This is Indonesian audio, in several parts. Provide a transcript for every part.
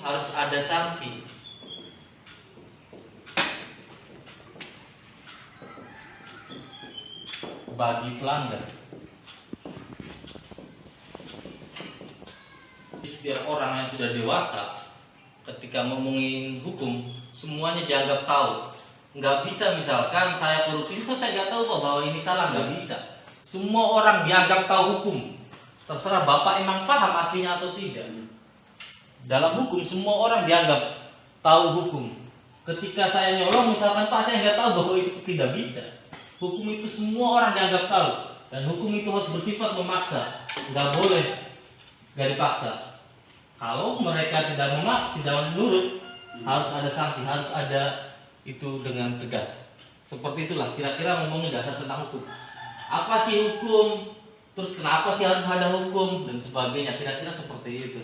harus ada sanksi. Bagi pelanggar. Setiap orang yang sudah dewasa ketika ngomongin hukum semuanya dianggap tahu. Nggak bisa misalkan saya korupsi kok saya nggak tahu kok bahwa ini salah, nggak bisa. Semua orang dianggap tahu hukum. Terserah bapak emang paham aslinya atau tidak. Dalam hukum semua orang dianggap tahu hukum. Ketika saya nyolong misalkan pak saya nggak tahu bahwa itu tidak bisa. Hukum itu semua orang dianggap tahu dan hukum itu harus bersifat memaksa, nggak boleh nggak dipaksa. Kalau mereka tidak menurut, harus ada sanksi, harus ada itu dengan tegas. Seperti itulah kira-kira ngomongin dasar tentang hukum. Apa sih hukum? Terus kenapa sih harus ada hukum dan sebagainya? Kira-kira seperti itu.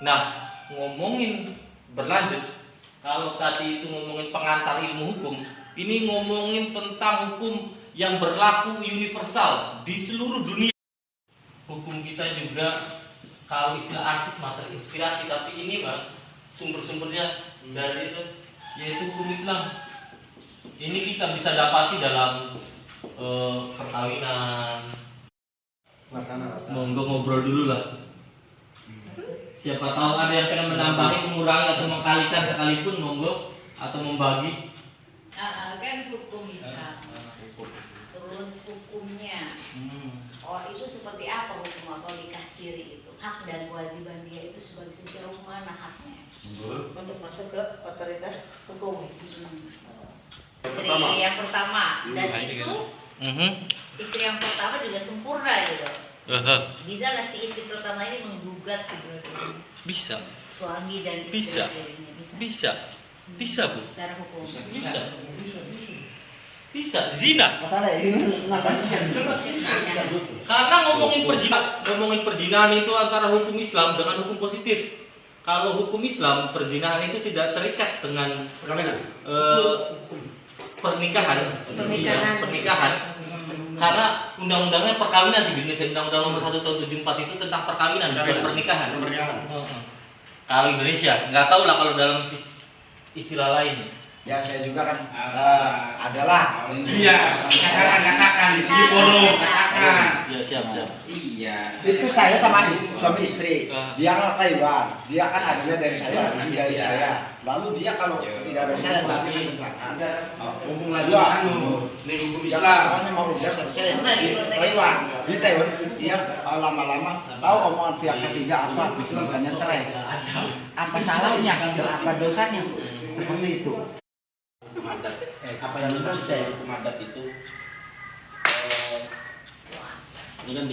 Nah, ngomongin berlanjut. Kalau tadi itu ngomongin pengantar ilmu hukum, ini ngomongin tentang hukum yang berlaku universal di seluruh dunia. Hukum kita juga kalau istilah artis materi inspirasi, tapi ini Bang sumber-sumbernya dari itu yaitu hukum Islam. Ini kita bisa dapati dalam perkawinan. Monggo ngobrol dulu lah. Siapa tahu ada yang pengen menambahi, mengurangi atau mengkalikan sekalipun, monggo, atau membagi. Kan hukum Islam. Terus hukumnya. Oh itu seperti apa hukum atau nikah siri itu? Hak dan kewajiban dia itu sejauh mana haknya untuk masuk ke otoritas hukum. Istri yang pertama dan itu istri yang pertama juga sempurna gitu. Bisa nggak si istri pertama ini menggugat kedua-duanya? Bisa. Suami dan istri Bisa. sirinya Bisa. Bisa Bu. Secara hukum. Bisa. Zina. Masalah ini Karena ngomongin perzinahan itu antara hukum Islam dengan hukum positif. Kalau hukum Islam perzinahan itu tidak terikat dengan pernikahan. Iya, pernikahan. Karena undang-undangnya perkawinan sih di Indonesia, Undang-Undang Nomor 1 Tahun 74 itu tentang perkawinan, bukan pernikahan. Kalau Indonesia, nggak tahu lah kalau dalam istilah lain. ya saya juga kan adalah Iya, katakan di sini forum katakan. Ya siap. Iya. itu saya sama suami istri. Dia kan Taiwan, dia kan adanya dari saya, dari saya. Lalu dia kalau tidak ada saya berarti Mumpung lagi anu, ini hukum Islam. Saya mau udah selesai di Taiwan. Di Taiwan itu dia lama-lama tahu omongan pihak ketiga apa, banyak cerai. Apa salahnya? Apa dosanya? Seperti itu. Hukum adat. Apa yang dimaksud hukum adat itu? Ini kan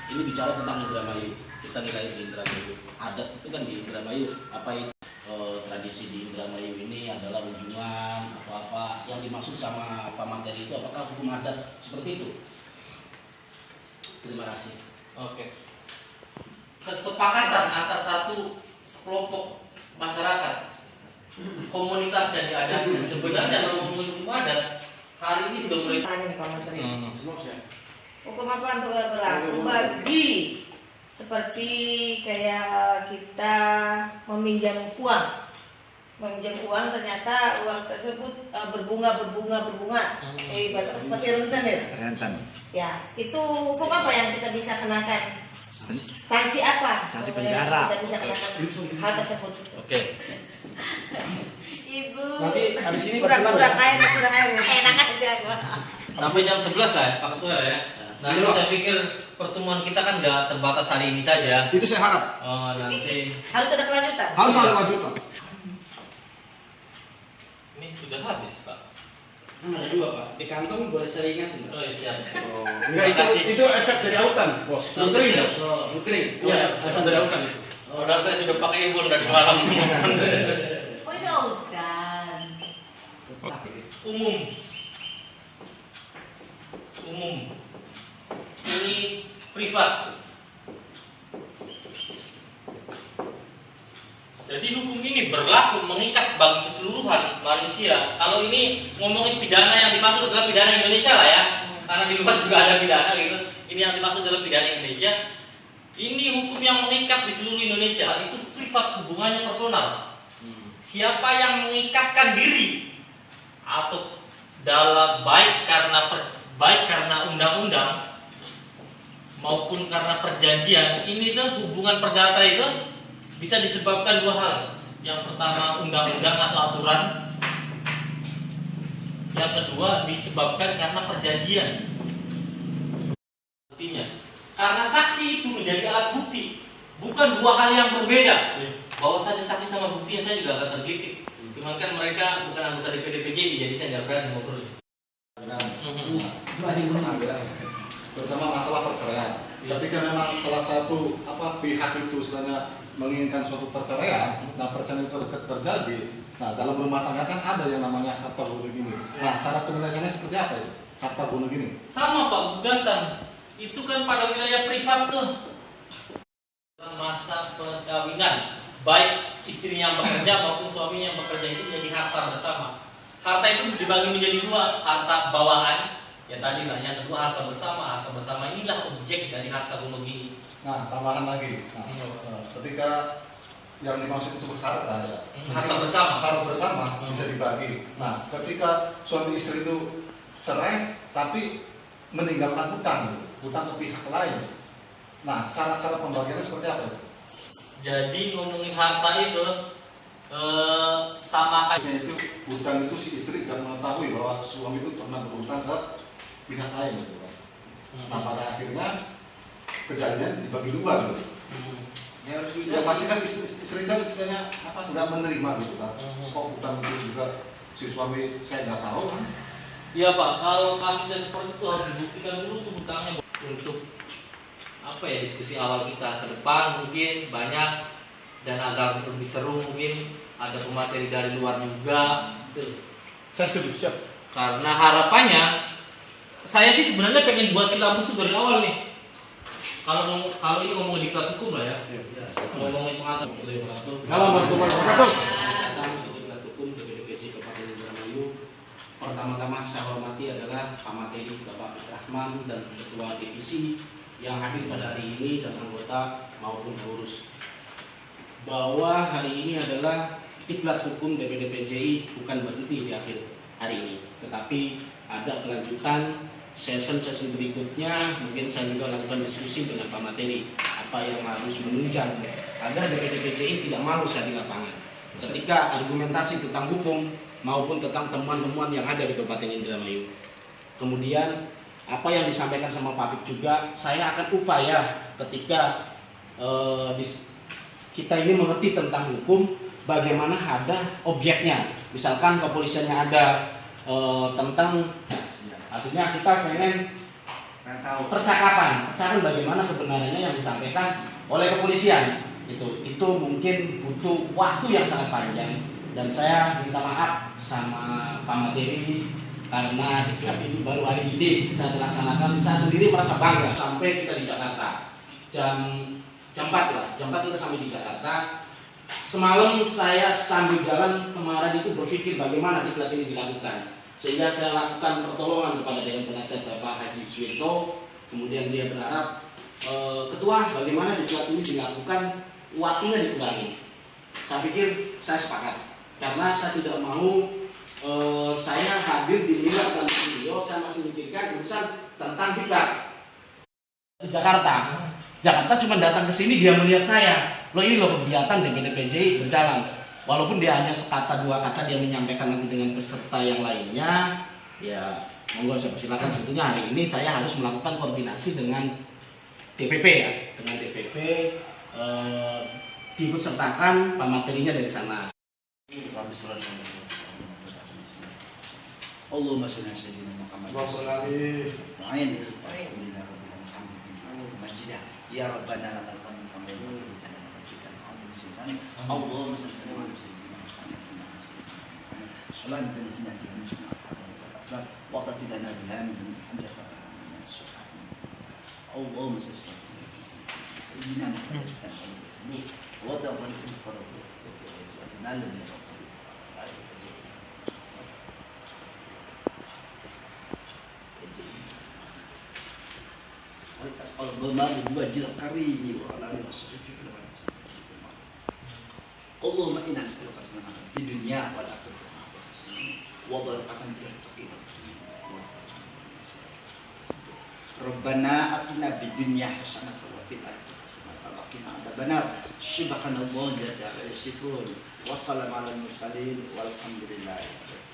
ini bicara tentang Indramayu. Kita nilai di Indramayu. Adat itu kan di Indramayu. Apa itu tradisi di Indramayu ini adalah unjungan atau apa? Yang dimaksud sama Pak Materi itu apakah hukum adat seperti itu? Terima kasih. Oke. Kesepakatan antara satu sekelompok masyarakat, komunitas yang diadakan. Sebenarnya kalau ngomongin hukum adat, hari ini sudah mulai. Hukum apa untuk berlaku bagi seperti kayak kita meminjam uang. Meminjam uang ternyata uang tersebut berbunga. Seperti rentan ya? Rentan. Ya, itu hukum apa yang kita bisa kenakan? Sanksi apa? Sanksi penjara. Kita bisa kenakan hal tersebut. Oke. Ibu. Nanti habis ini kurang air. Enak aja gua. Sampai jam 11 lah ya, Pak Ketua ya. Nah, saya pikir pertemuan kita kan nggak terbatas hari ini saja. Itu saya harap. Oh, nanti Harus ada kelanjutan. Harus ada lanjutan. ini sudah habis, Pak. Ada dua Pak, di kantong boleh saya ingat. Oh, iya, siap. Enggak, itu efek dari autan, bos. Kering ya? Kering. Iya, efek dari autan itu. Padahal saya sudah pakai ibun dari malam. Oh itu bukan. Umum. Ini privat. Jadi hukum ini berlaku mengikat bagi keseluruhan manusia. Kalau ini ngomongin pidana yang dimaksud adalah pidana Indonesia lah ya. Karena di luar juga ada pidana gitu. Ini yang dimaksud adalah pidana Indonesia. Ini hukum yang mengikat di seluruh Indonesia. Itu privat, hubungannya personal. Siapa yang mengikatkan diri atau dalam baik karena undang-undang maupun karena perjanjian, ini tuh hubungan perdata itu bisa disebabkan dua hal. Yang pertama undang-undang atau aturan, yang kedua disebabkan karena perjanjian. Buktinya, karena saksi itu menjadi alat bukti, bukan dua hal yang berbeda. Bawa saja saksi sama buktinya, saya juga agak tergelitik. Cuman kan mereka bukan anggota DPD PGI, jadi saya nggak berani ngobrol. Terutama masalah perceraian. Ketika memang salah satu pihak itu sebenarnya menginginkan suatu perceraian, nah perceraian itu terjadi. Nah, dalam rumah tangga kan ada yang namanya harta gunung ini. Nah, cara penyelesaiannya seperti apa itu? Harta gunung ini. Sama Pak, gugatan. Itu kan pada wilayah privat tuh. Masa perkawinan, baik istrinya yang bekerja maupun suaminya yang bekerja itu menjadi harta bersama. Harta itu dibagi menjadi dua, harta bawaan, ya tadi lah, yang kedua harta bersama. Harta bersama inilah objek dari harta gunung ini. Nah, tambahan lagi. Nah, ketika yang dimaksud itu harta ya. Harta bersama. Harta bersama bisa dibagi. Nah, ketika suami istri itu cerai tapi meninggalkan hutang ke pihak lain. Nah, cara-cara pembagiannya seperti apa? Jadi ngomongin harta itu sama kayak itu hutang itu si istri tidak mengetahui bahwa suami itu pernah berhutang ke pihak lain gitu kan. Nah, pada akhirnya kejadian dibagi dua gitu. Ya pasti kan istri kan istilahnya nggak menerima gitu kan. Kok hutang itu juga si suami saya nggak tahu kan. Iya Pak, kalau kasusnya seperti itu harus dibuktikan dulu tuh hutangnya untuk diskusi awal kita ke depan mungkin banyak, dan agar lebih seru mungkin ada pemateri dari luar juga. Saya siap. Karena harapannya saya sih sebenarnya pengen buat silabus dari awal nih. Kalau ini ngomongin diklat hukum lah ya. Ngomongin pengaturan. Halo warahmatullahi wabarakatuh. Diklat hukum DPD Kabupaten Indramayu. Pertama-tama saya hormati adalah Pak Materi Bapak Rahman dan Ketua Divisi yang hadir pada hari ini dan anggota maupun pengurus, bahwa hari ini adalah diklat hukum DPD PJI bukan berhenti di akhir hari ini, tetapi ada kelanjutan sesi berikutnya. Mungkin saya juga lakukan diskusi dengan Pak Materi apa yang harus menunjang agar DPD PJI tidak malu saat di lapangan ketika argumentasi tentang hukum maupun tentang temuan-temuan yang ada di Kabupaten Indramayu. Kemudian apa yang disampaikan sama Pak Bib juga, saya akan upaya ketika kita ini mengerti tentang hukum, bagaimana ada objeknya. Misalkan kepolisiannya ada tentang, artinya kita pengen percakapan bagaimana kebenarannya yang disampaikan oleh kepolisian. Itu mungkin butuh waktu yang sangat panjang, dan saya minta maaf sama Pak Materi karena ini baru hari ini saya dilaksanakan. Saya sendiri merasa bangga sampai kita di Jakarta jam 4 lah, jam 4 kita sampai di Jakarta. Semalam saya sambil jalan kemarin itu berpikir bagaimana diklat ini dilakukan, sehingga saya lakukan pertolongan kepada Dewan Penasihat Bapak Haji Suwito. Kemudian dia berharap ketua bagaimana diklat ini dilakukan, waktunya dikurangi. Saya pikir saya sepakat, karena saya tidak mau saya hadir di luar dan video, saya masih memikirkan urusan tentang diklat. Jakarta cuma datang ke sini, dia melihat saya, ini kegiatan DPD PJI berjalan. Walaupun dia hanya sekata dua kata, dia menyampaikan nanti dengan peserta yang lainnya. Ya, monggo saya persilakan. Sebetulnya hari ini saya harus melakukan koordinasi dengan DPP ya, dengan DPP dipesertakan Pak Materinya dari sana. Allahumma shalli ala sayyidina Muhammad. Ya Rabbana lakal hamdu kama yanbaghi li jalali wajhika Allahumma shalli ala sayyidina Muhammad. Sallallahu alaihi wasallam. Wa qatilana bihamdi anjaka Allahumma shalli ala sayyidina Muhammad. Wa taqabbal Allah malu wajil karimi wa ala alihi wasallam. Allahumma inna nas'aluka al-salamata di dunia wal akhirah wa barakatan fil rizqi. Rabbana atina bid dunya hasanatan wa fil akhirati hasanatan wa qina adzabannar. Subhanallahi wa bihamdihi wa salamun alal mursalin walhamdulillahi.